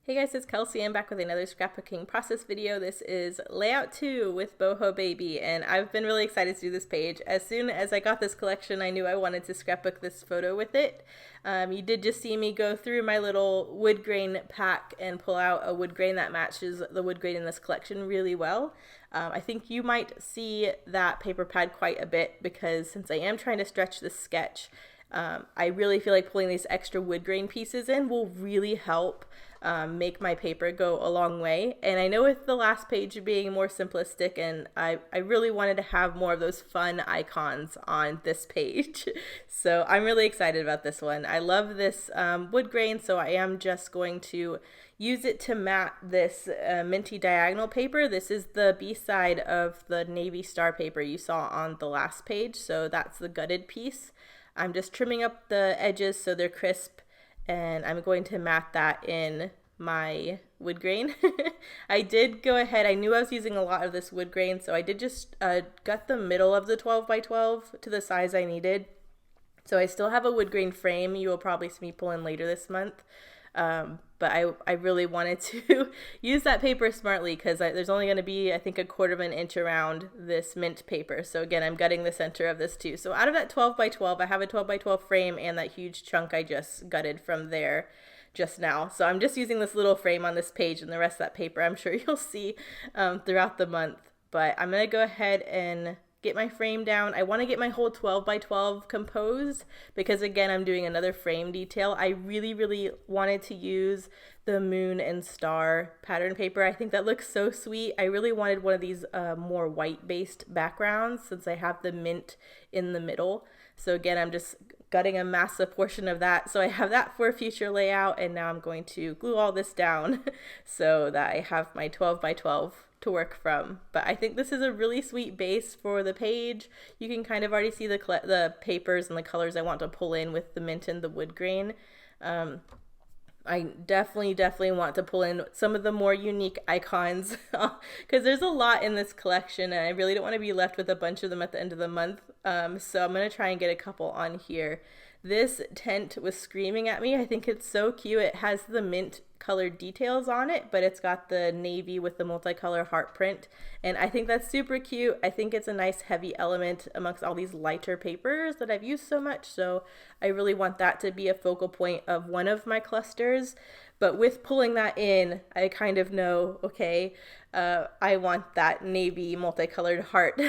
Hey guys, it's Kelsey. I'm back with another scrapbooking process video. This is layout 2 with Boho Baby, and I've been really excited to do this page. As soon as I got this collection, I knew I wanted to scrapbook this photo with it. You did just see me go through my little wood grain pack and pull out a wood grain that matches the wood grain in this collection really well. I think you might see that paper pad quite a bit because since I am trying to stretch this sketch, I really feel like pulling these extra wood grain pieces in will really help make my paper go a long way. And I know with the last page being more simplistic, and I really wanted to have more of those fun icons on this page. So I'm really excited about this one. I love this wood grain, so I am just going to use it to mat this minty diagonal paper. This is the B-side of the navy star paper you saw on the last page, so that's the gutted piece. I'm just trimming up the edges so they're crisp, and I'm going to mat that in my wood grain. I did go ahead, I knew I was using a lot of this wood grain, so I did just gut the middle of the 12 by 12 to the size I needed. So I still have a wood grain frame you will probably see me pull in later this month. But I really wanted to use that paper smartly because there's only going to be, I think, 1/4 of an inch around this mint paper. So again, I'm gutting the center of this too. So out of that 12 by 12, I have a 12 by 12 frame and that huge chunk I just gutted from there just now. So I'm just using this little frame on this page, and the rest of that paper I'm sure you'll see throughout the month. But I'm going to go ahead and get my frame down. I want to get my whole 12 by 12 composed because again, I'm doing another frame detail. I really wanted to use the moon and star pattern paper. I think that looks so sweet. I really wanted one of these more white based backgrounds since I have the mint in the middle. So again, I'm just gutting a massive portion of that. So I have that for a future layout, and now I'm going to glue all this down so that I have my 12 by 12 to work from. But I think this is a really sweet base for the page. You can kind of already see the papers and the colors I want to pull in with the mint and the wood grain. I definitely want to pull in some of the more unique icons because there's a lot in this collection, and I really don't want to be left with a bunch of them at the end of the month. So I'm going to try and get a couple on here. This tent was screaming at me. I think it's so cute. It has the mint colored details on it, but it's got the navy with the multicolor heart print, and I think that's super cute. I think it's a nice heavy element amongst all these lighter papers that I've used so much, so I really want that to be a focal point of one of my clusters. But with pulling that in, I kind of know, okay, I want that navy multicolored heart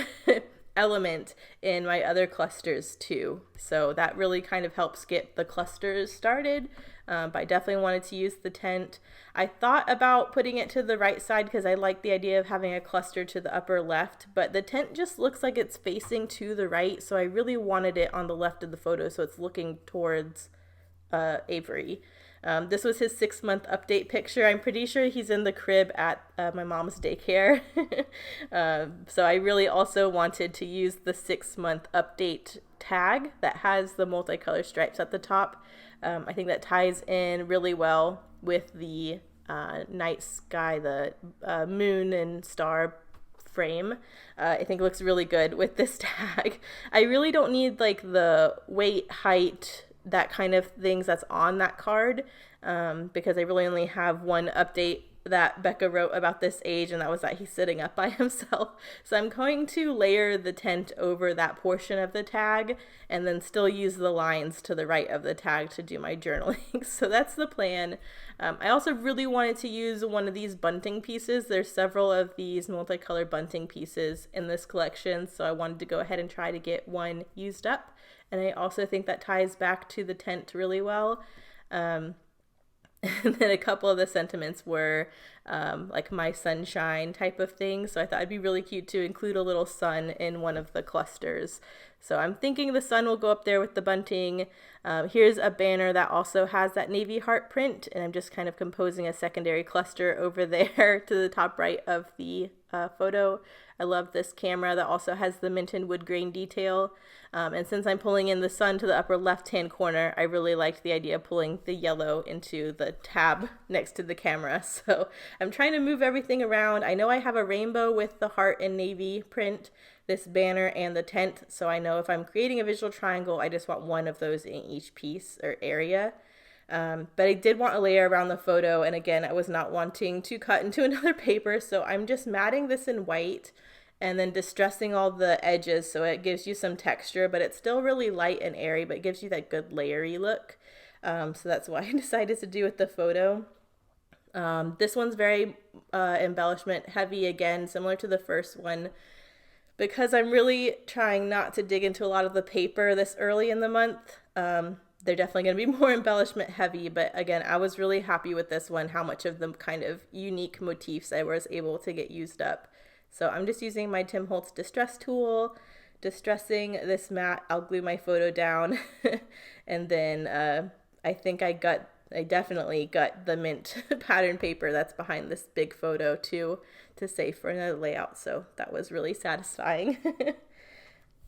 element in my other clusters too. So that really kind of helps get the clusters started. But I definitely wanted to use the tent. I thought about putting it to the right side because I like the idea of having a cluster to the upper left, but the tent just looks like it's facing to the right, so I really wanted it on the left of the photo so it's looking towards Avery. This was his 6-month update picture. I'm pretty sure he's in the crib at my mom's daycare. So I really also wanted to use the 6-month update tag that has the multicolor stripes at the top. I think that ties in really well with the night sky, the moon and star frame. I think it looks really good with this tag. I really don't need like the weight, height, that kind of things that's on that card because I really only have one update that Becca wrote about this age, and that was that he's sitting up by himself. So I'm going to layer the tent over that portion of the tag and then still use the lines to the right of the tag to do my journaling. So that's the plan. I also really wanted to use one of these bunting pieces. There's several of these multicolored bunting pieces in this collection, so I wanted to go ahead and try to get one used up. And I also think that ties back to the tent really well. And then a couple of the sentiments were like my sunshine type of thing. So I thought it'd be really cute to include a little sun in one of the clusters. So I'm thinking the sun will go up there with the bunting. Here's a banner that also has that navy heart print, and I'm just kind of composing a secondary cluster over there to the top right of the photo. I love this camera that also has the mint and wood grain detail. And since I'm pulling in the sun to the upper left-hand corner, I really liked the idea of pulling the yellow into the tab next to the camera. So I'm trying to move everything around. I know I have a rainbow with the heart and navy print, this banner, and the tent. So I know if I'm creating a visual triangle, I just want one of those in each piece or area. But I did want a layer around the photo, and again, I was not wanting to cut into another paper, so I'm just matting this in white and then distressing all the edges so it gives you some texture, but it's still really light and airy, but it gives you that good layery look. So that's why I decided to do with the photo. This one's very embellishment heavy, again, similar to the first one, because I'm really trying not to dig into a lot of the paper this early in the month. They're definitely going to be more embellishment heavy, but again, I was really happy with this one, how much of the kind of unique motifs I was able to get used up. So I'm just using my Tim Holtz distress tool, distressing this mat. I'll glue my photo down, and then I think I definitely got the mint pattern paper that's behind this big photo too, to save for another layout. So that was really satisfying.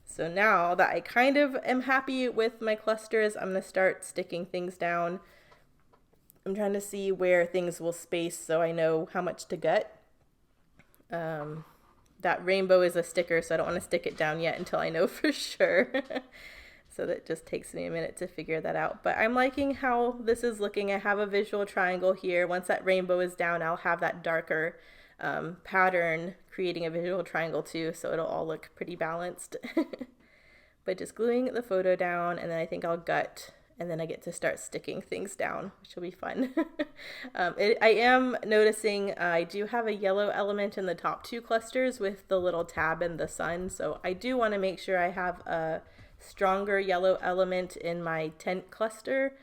So now that I kind of am happy with my clusters, I'm going to start sticking things down. I'm trying to see where things will space so I know how much to gut. That rainbow is a sticker, so I don't want to stick it down yet until I know for sure. So that just takes me a minute to figure that out. But I'm liking how this is looking. I have a visual triangle here. Once that rainbow is down, I'll have that darker pattern creating a visual triangle too, so it'll all look pretty balanced. But just gluing the photo down, and then I think I'll gut, and then I get to start sticking things down, which will be fun. I am noticing I do have a yellow element in the top two clusters with the little tab and the sun, so I do want to make sure I have a stronger yellow element in my tent cluster.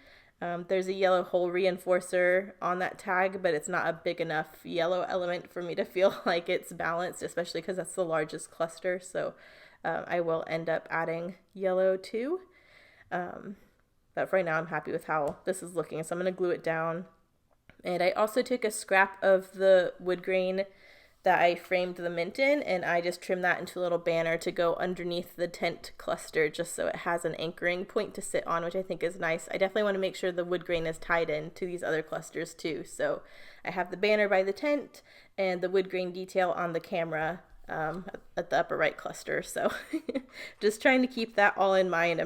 There's a yellow hole reinforcer on that tag, but it's not a big enough yellow element for me to feel like it's balanced, especially because that's the largest cluster. So I will end up adding yellow too. But for right now, I'm happy with how this is looking. So I'm going to glue it down. And I also took a scrap of the wood grain that I framed the mint in, and I just trimmed that into a little banner to go underneath the tent cluster, just so it has an anchoring point to sit on, which I think is nice. I definitely want to make sure the wood grain is tied in to these other clusters too. So I have the banner by the tent and the wood grain detail on the camera at the upper right cluster. So just trying to keep that all in mind.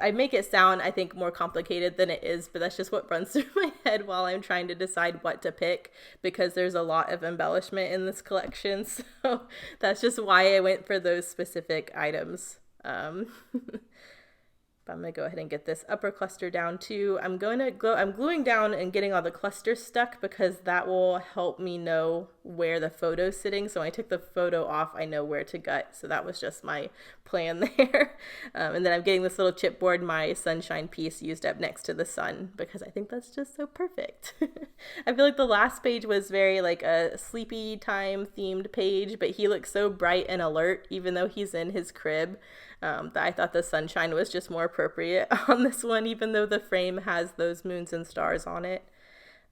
I make it sound, I think, more complicated than it is, but that's just what runs through my head while I'm trying to decide what to pick, because there's a lot of embellishment in this collection. So that's just why I went for those specific items. But I'm going to go ahead and get this upper cluster down too. I'm gluing down and getting all the clusters stuck, because that will help me know where the photo's sitting. So when I took the photo off, I know where to gut. So that was just my plan there. And then I'm getting this little chipboard, my sunshine piece, used up next to the sun, because I think that's just so perfect. I feel like the last page was very like a sleepy time themed page, but he looks so bright and alert, even though he's in his crib. That I thought the sunshine was just more appropriate on this one, even though the frame has those moons and stars on it.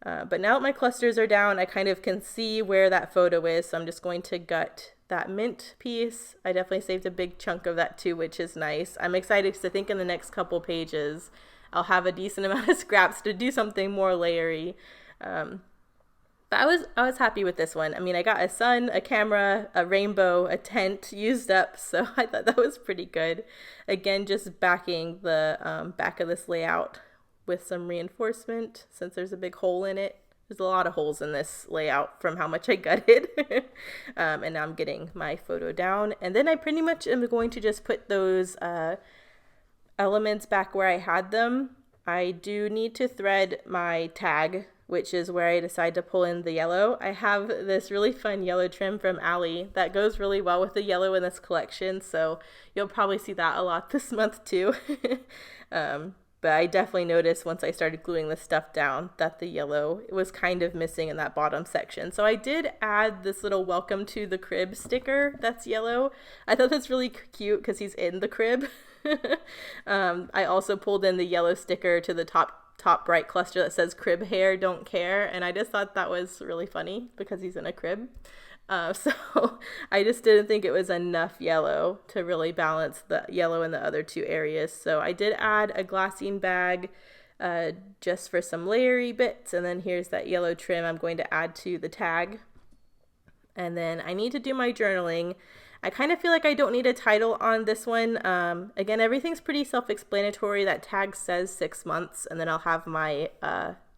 But now that my clusters are down, I kind of can see where that photo is, so I'm just going to gut that mint piece. I definitely saved a big chunk of that too, which is nice. I'm excited because I think in the next couple pages I'll have a decent amount of scraps to do something more layery. But I was happy with this one. I mean, I got a sun, a camera, a rainbow, a tent used up, so I thought that was pretty good. Again, just backing the back of this layout with some reinforcement, since there's a big hole in it. There's a lot of holes in this layout from how much I gutted. And now I'm getting my photo down. And then I pretty much am going to just put those elements back where I had them. I do need to thread my tag, which is where I decide to pull in the yellow. I have this really fun yellow trim from Allie that goes really well with the yellow in this collection, so you'll probably see that a lot this month too. But I definitely noticed once I started gluing this stuff down that the yellow was kind of missing in that bottom section. So I did add this little welcome to the crib sticker that's yellow. I thought that's really cute because he's in the crib. I also pulled in the yellow sticker to the top right cluster that says crib hair don't care, and I just thought that was really funny because he's in a crib. So I just didn't think it was enough yellow to really balance the yellow in the other two areas. So I did add a glassine bag just for some layery bits, and then here's that yellow trim I'm going to add to the tag. And then I need to do my journaling. I kind of feel like I don't need a title on this one. Again, everything's pretty self-explanatory. That tag says 6 months, and then I'll have my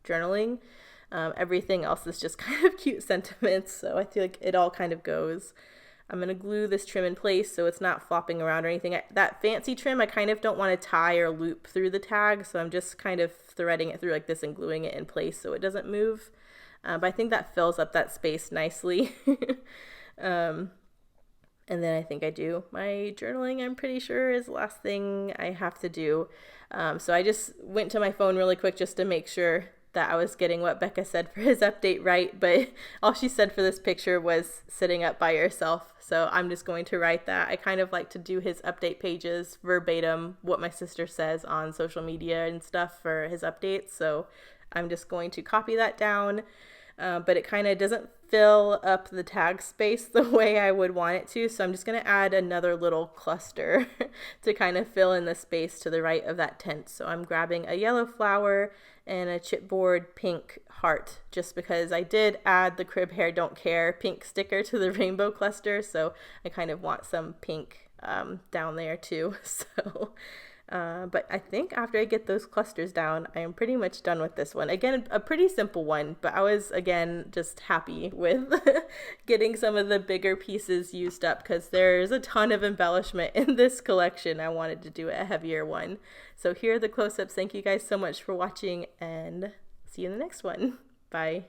journaling. Everything else is just kind of cute sentiments, so I feel like it all kind of goes. I'm going to glue this trim in place so it's not flopping around or anything. That fancy trim, I kind of don't want to tie or loop through the tag, so I'm just kind of threading it through like this and gluing it in place so it doesn't move. But I think that fills up that space nicely. And then I think I do my journaling, I'm pretty sure, is the last thing I have to do. So I just went to my phone really quick just to make sure that I was getting what Becca said for his update right, but all she said for this picture was sitting up by yourself. So I'm just going to write that. I kind of like to do his update pages verbatim, what my sister says on social media and stuff for his updates. So I'm just going to copy that down, but it kind of doesn't fill up the tag space the way I would want it to. So I'm just going to add another little cluster to kind of fill in the space to the right of that tent. So I'm grabbing a yellow flower and a chipboard pink heart, just because I did add the Crib Hair Don't Care pink sticker to the rainbow cluster. So I kind of want some pink down there too. So but I think after I get those clusters down, I am pretty much done with this one. Again, a pretty simple one, but I was, again, just happy with getting some of the bigger pieces used up because there's a ton of embellishment in this collection. I wanted to do a heavier one. So here are the close-ups. Thank you guys so much for watching, and see you in the next one. Bye.